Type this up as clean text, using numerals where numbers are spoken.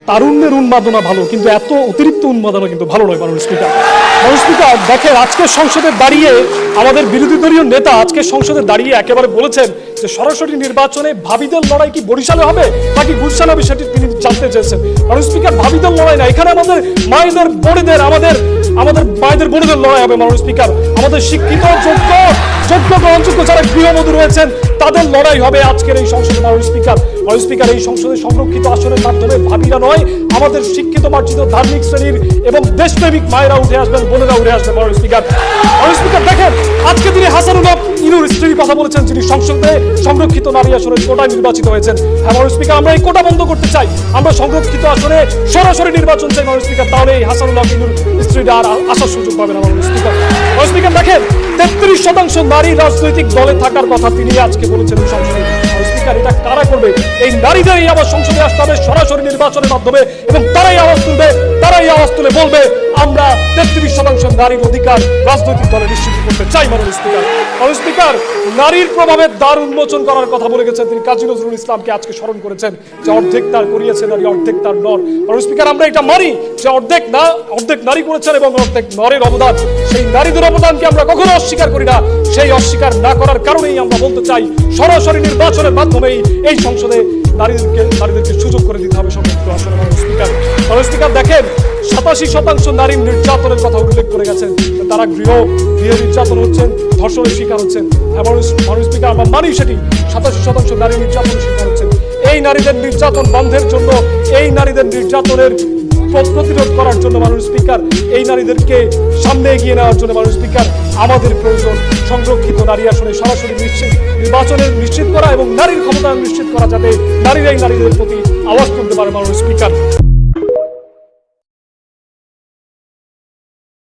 তারুণ্যের উন্মাদনা ভালো, কিন্তু এত অতিরিক্ত উন্মাদনা কিন্তু ভালো নয়। মাননীয় স্পিকার, মাননীয় স্পিকার দেখেন, আজকে সংসদে দাঁড়িয়ে আমাদের বিরোধী দলীয় নেতা আজকে সংসদে দাঁড়িয়ে একেবারে বলেছেন যে সরাসরি নির্বাচনে ভাবিদের লড়াই কি বরিশালে হবে নাকি গুলশানে হবে সেটি তিনি জানতে চেয়েছেন। মাননীয় স্পিকার, ভাবিদের লড়াই না, এখানে আমাদের মায়েদের বোনেদের আমাদের মায়েদের বোনেদের লড়াই হবে। মাননীয় স্পিকার, আমাদের শিক্ষিত যোগ্য গ্রহণযোগ্য যারা গৃহবধূ রয়েছেন তাদের লড়াই হবে আজকের এই সংসদে। মাননীয় স্পিকার, এই সংসদে সংরক্ষিত আসনের মাধ্যমে ভাবিরা নয়, আমাদের শিক্ষিত মার্জিত ধার্মিক শ্রেণীর এবং দেশপ্রেমিক মায়েরা উঠে আসবেন, বোনেরা উঠে আসবেন। মাননীয় স্পিকার, দেখেন, আজকে তিনি হাসানুল হক ইনুর স্ত্রীর কথা বলেছেন, যিনি সংসদে সংরক্ষিত নারী আসনের কোটায় নির্বাচিত হয়েছেন। হ্যাঁ মাননীয় স্পিকার, আমরা এই কোটা বন্ধ করতে চাই, আমরা সংরক্ষিত আসনে সরাসরি নির্বাচন চাই। মাননীয় স্পিকার, তাহলে এই হাসানুল হক ইনুর স্ত্রীরা আর আসার সুযোগ পাবে না। মাননীয় স্পিকার, দেখেন, 33% নারী রাজনৈতিক দলে থাকার কথা তিনি আজকে বলেছেন সংসদে। স্পিকার, এটা কারা করবে? এই নারীদেরই আবার সংসদে আসতে হবে সরাসরি নির্বাচনের মাধ্যমে, এবং তারাই আওয়াজ তুলে বলবে আমরা 33% নারীর অধিকার রাজনৈতিক দলে নিশ্চিত করতে চাই। মাননীয় স্পিকার, নারীর প্রভাবের দ্বার উন্মোচন করার কথা বলে গেছেন তিনি। কাজী নজরুল ইসলামকে আজকে স্মরণ করেছেন যে অর্ধেক তার করিয়েছে নারী, অর্ধেক তার নর। মাননীয় স্পিকার, আমরা এটা মানি যে অর্ধেক নারী করেছেন এবং অর্ধেক নরের অবদান, সেই নারীদের অবদানকে আমরা কখনো অস্বীকার করি না। সেই অস্বীকার না করার কারণেই আমরা বলতে চাই সরাসরি নির্বাচনের মাধ্যমেই এই সংসদে নারীদেরকে সুযোগ করে দিতে হবে সংরক্ষিত আসনে। মাননীয় স্পিকার, দেখেন, 87% নারী নির্যাতনের কথা উল্লেখ করে গেছেন, তারা গৃহ নির্যাতন হচ্ছেন, ধর্ষণের শিকার হচ্ছেন। মাননীয় স্পিকার, আমরা মানি সেটি 87% নারী নির্যাতনের শিকার হচ্ছেন। এই নারীদের নির্যাতন বন্ধের জন্য, এই নারীদের নির্যাতনের প্রতিরোধ করার জন্য মাননীয় স্পিকার, এই নারীদেরকে সামনে এগিয়ে নেওয়ার জন্য মাননীয় স্পিকার আমাদের প্রয়োজন সংরক্ষিত নারী আসনে সরাসরি নির্বাচনের নিশ্চিত করা এবং নারীর ক্ষমতায়ন নিশ্চিত করা, যাতে নারীরাই নারীদের প্রতি আওয়াজ তুলতে পারে। মাননীয় স্পিকার।